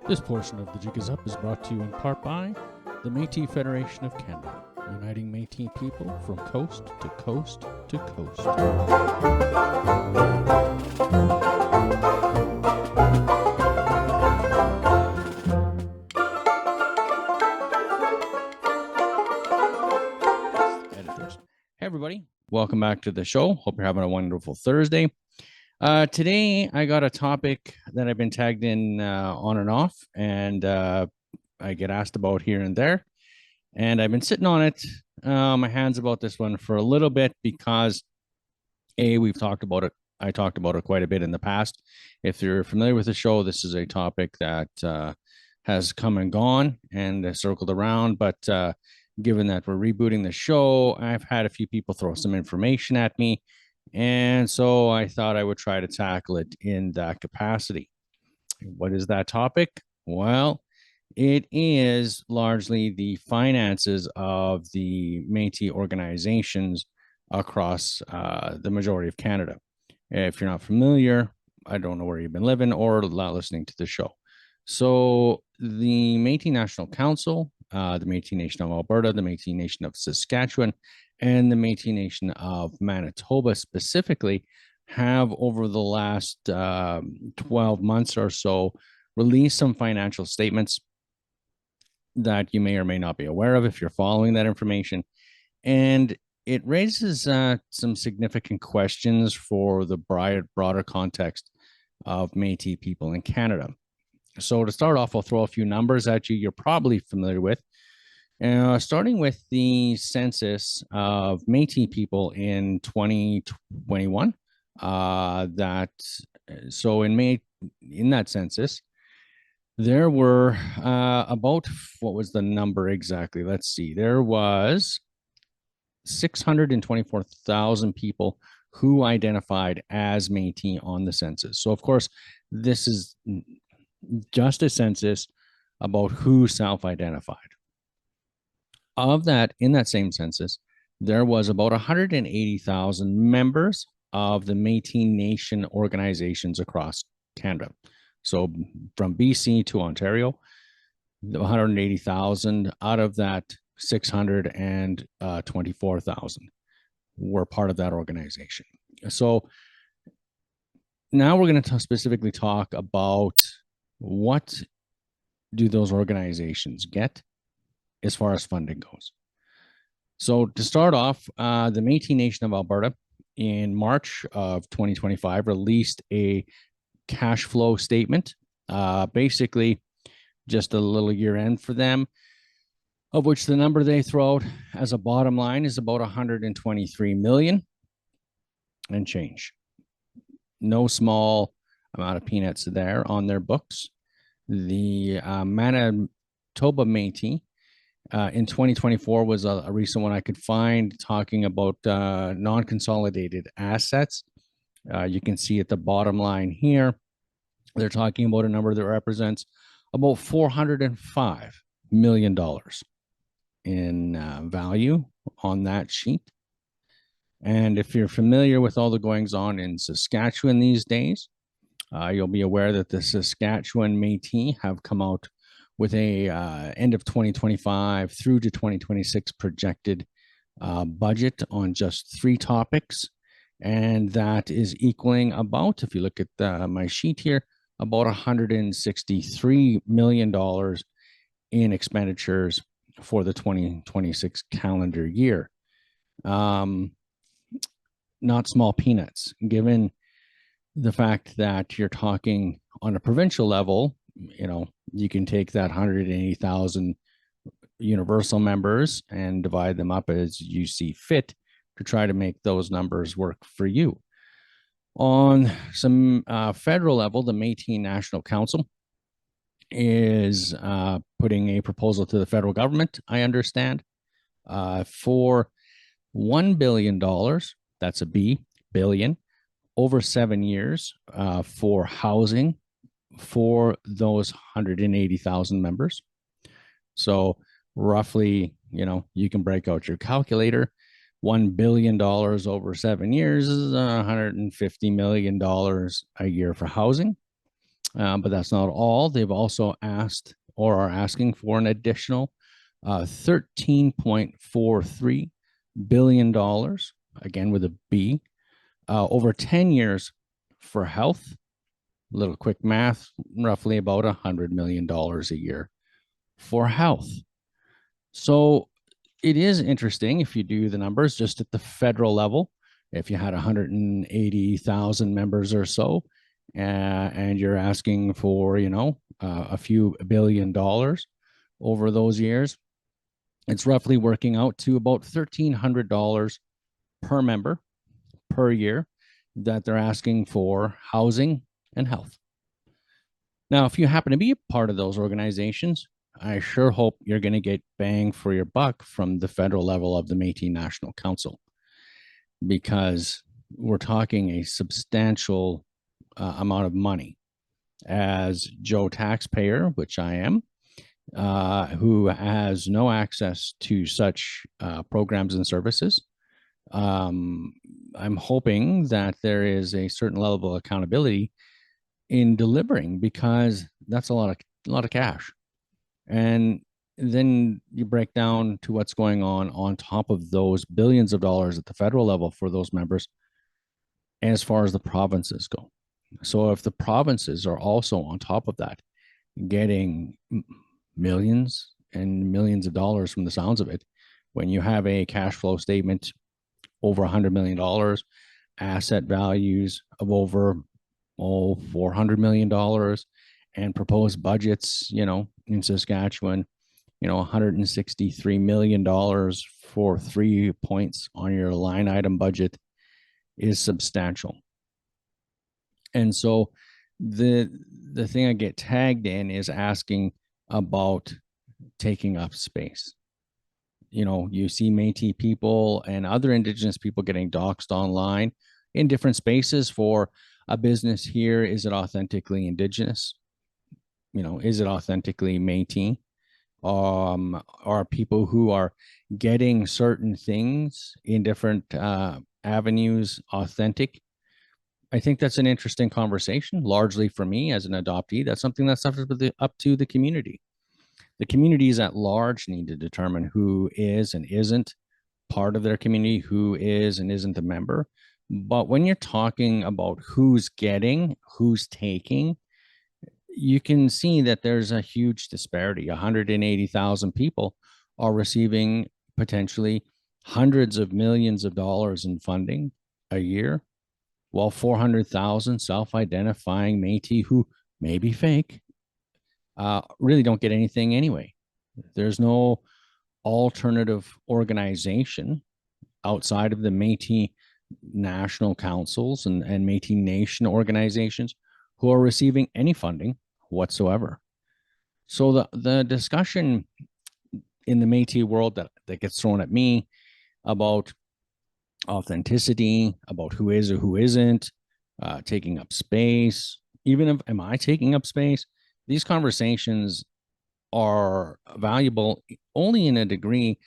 This portion of the Jig is Up is brought to you in part by the Metis Federation of Canada, uniting Metis people from coast to coast to coast. Editors. Hey everybody, welcome back to the show. Hope you're having a wonderful Thursday. Today, I got a topic that I've been tagged in on and off, and I get asked about here and there. And I've been sitting on it, my hands about this one for a little bit because, we've talked about it. I talked about it quite a bit in the past. If you're familiar with the show, this is a topic that has come and gone and circled around. But given that we're rebooting the show, I've had a few people throw some information at me. And so I thought I would try to tackle it in that capacity. What is that topic? Well, it is largely the finances of the Métis organizations across the majority of Canada. If you're not familiar, I don't know where you've been living or not listening to the show. So the Metis National Council, the Metis Nation of Alberta, the Metis Nation of Saskatchewan, and the Metis Nation of Manitoba specifically have over the last 12 months or so released some financial statements that you may or may not be aware of if you're following that information. And it raises some significant questions for the broader context of Métis people in Canada. So to start off, I'll throw a few numbers at you you're probably familiar with. Starting with the census of Métis people in 2021, so in that census, there were about, what was the number exactly? Let's see, there was 624,000 people who identified as Métis on the census. So of course, this is just a census about who self-identified. Of that, in that same census, there was about 180,000 members of the Metis Nation organizations across Canada. So from BC to Ontario, 180,000 out of that 624,000 were part of that organization. So now we're going to specifically talk about what do those organizations get as far as funding goes. So to start off, the Metis Nation of Alberta in March of 2025 released a cash flow statement, basically just a little year end for them, of which the number they throw out as a bottom line is about 123 million and change. No small amount of peanuts there on their books. The Manitoba Métis in 2024 was a recent one I could find talking about non-consolidated assets. You can see at the bottom line here, they're talking about a number that represents about $405 million in value on that sheet. And if you're familiar with all the goings on in Saskatchewan these days, you'll be aware that the Saskatchewan Métis have come out with a end of 2025 through to 2026 projected budget on just 3 topics. And that is equaling about, if you look at my sheet here, about $163 million in expenditures for the 2026 calendar year. Not small peanuts, given the fact that you're talking on a provincial level. You know, you can take that 180,000 universal members and divide them up as you see fit to try to make those numbers work for you. On some federal level, the Metis National Council is putting a proposal to the federal government, I understand, for $1 billion, that's a B, billion, over 7 years for housing for those 180,000 members. So roughly, you know, you can break out your calculator. $1 billion over 7 years is $150 million a year for housing. But that's not all. They've also asked or are asking for an additional $13.43 billion, again with a B, over 10 years for health. A little quick math, roughly about $100 million a year for health. So it is interesting if you do the numbers just at the federal level. If you had 180,000 members or so, and you're asking for, a few $1 billion over those years, it's roughly working out to about $1,300 per member per year that they're asking for housing and health. Now, if you happen to be a part of those organizations, I sure hope you're going to get bang for your buck from the federal level of the Metis National Council, because we're talking a substantial amount of money. As Joe taxpayer, which I am, who has no access to such programs and services, I'm hoping that there is a certain level of accountability in delivering, because that's a lot of cash. And then you break down to what's going on top of those billions of dollars at the federal level for those members as far as the provinces go. So if the provinces are also on top of that, getting millions and millions of dollars from the sounds of it, when you have a cash flow statement over $100 million, asset values of over $400 million, and proposed budgets, in Saskatchewan, $163 million for 3 points on your line item budget is substantial. And so the thing I get tagged in is asking about taking up space. You see Métis people and other Indigenous people getting doxxed online in different spaces for a business here. Is it authentically Indigenous? Is it authentically Métis? Are people who are getting certain things in different avenues authentic? I think that's an interesting conversation. Largely for me as an adoptee, that's something that's up to the community. The communities at large need to determine who is and isn't part of their community, who is and isn't a member. But when you're talking about who's getting, who's taking, you can see that there's a huge disparity. 180,000 people are receiving potentially hundreds of millions of dollars in funding a year, while 400,000 self-identifying Métis who may be fake really don't get anything anyway. There's no alternative organization outside of the Metis National Councils and Metis Nation organizations who are receiving any funding whatsoever. So the discussion in the Métis world that gets thrown at me about authenticity, about who is or who isn't, taking up space, even if am I taking up space, these conversations are valuable only in a degree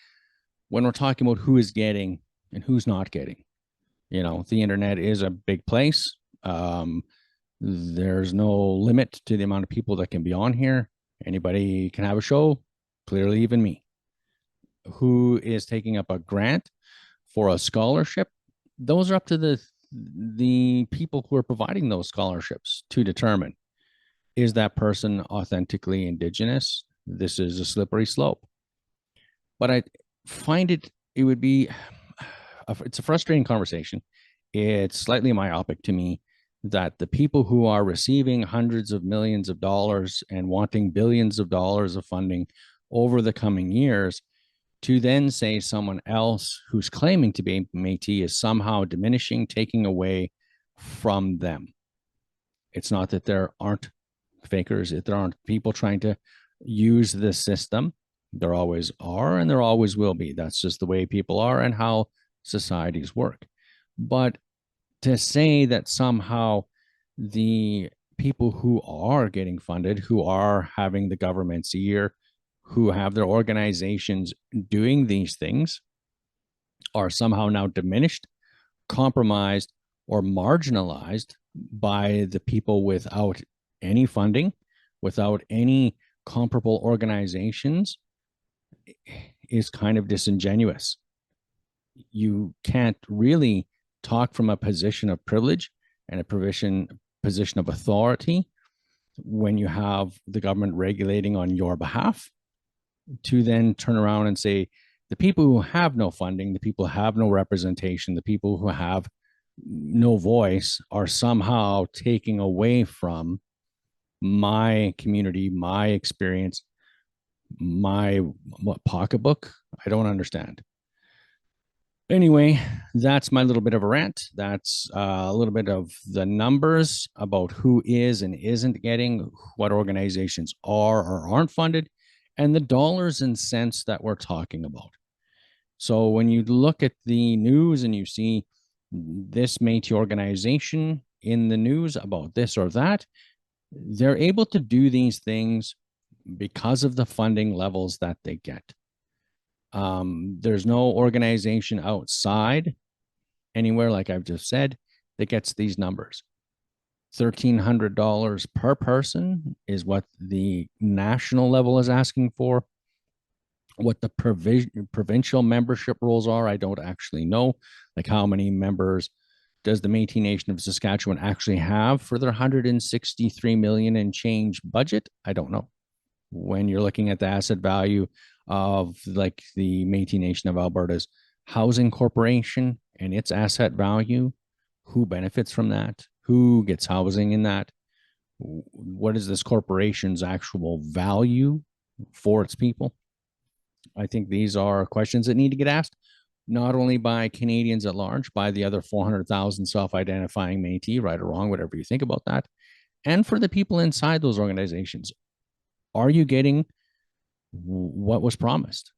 when we're talking about who is getting and who's not getting. The internet is a big place. There's no limit to the amount of people that can be on here. Anybody can have a show, clearly even me. Who is taking up a grant for a scholarship? Those are up to the people who are providing those scholarships to determine, is that person authentically Indigenous? This is a slippery slope. But I find it would be, it's a frustrating conversation. It's slightly myopic to me that the people who are receiving hundreds of millions of dollars and wanting billions of dollars of funding over the coming years, to then say someone else who's claiming to be Métis is somehow diminishing, taking away from them. It's not that there aren't fakers, if there aren't people trying to use the system. There always are, and there always will be. That's just the way people are and how societies work. But to say that somehow the people who are getting funded, who are having the government's ear, who have their organizations doing these things, are somehow now diminished, compromised, or marginalized by the people without any funding, without any comparable organizations, is kind of disingenuous. You can't really talk from a position of privilege and a position of authority when you have the government regulating on your behalf, to then turn around and say the people who have no funding, the people who have no representation, the people who have no voice are somehow taking away from my community, my experience, my pocketbook. I don't understand. Anyway, that's my little bit of a rant. That's a little bit of the numbers about who is and isn't getting, what organizations are or aren't funded, and the dollars and cents that we're talking about. So when you look at the news and you see this Métis organization in the news about this or that, they're able to do these things because of the funding levels that they get. There's no organization outside anywhere, like I've just said, that gets these numbers. $1,300 per person is what the national level is asking for. What the provincial membership rules are, I don't actually know. Like, how many members does the Métis Nation of Saskatchewan actually have for their 163 million and change budget? I don't know. When you're looking at the asset value of like the Métis Nation of Alberta's housing corporation and its asset value, who benefits from that? Who gets housing in that? What is this corporation's actual value for its people? I think these are questions that need to get asked, not only by Canadians at large, by the other 400,000 self-identifying Métis, right or wrong, whatever you think about that, and for the people inside those organizations. Are you getting what was promised?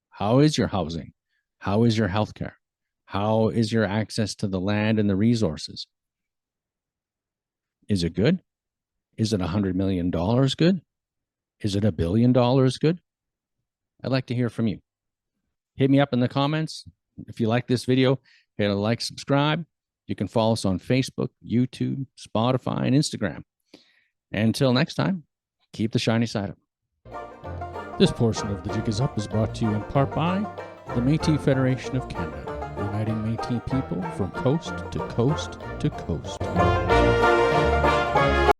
How is your housing? How is your healthcare? How is your access to the land and the resources? Is it good? Is it $100 million good? Is it $1 billion good? I'd like to hear from you. Hit me up in the comments. If you like this video, hit a like, subscribe. You can follow us on Facebook, YouTube, Spotify, and Instagram. And until next time, keep the shiny side up. This portion of The Jig is Up is brought to you in part by the Métis Federation of Canada, uniting Métis people from coast to coast to coast.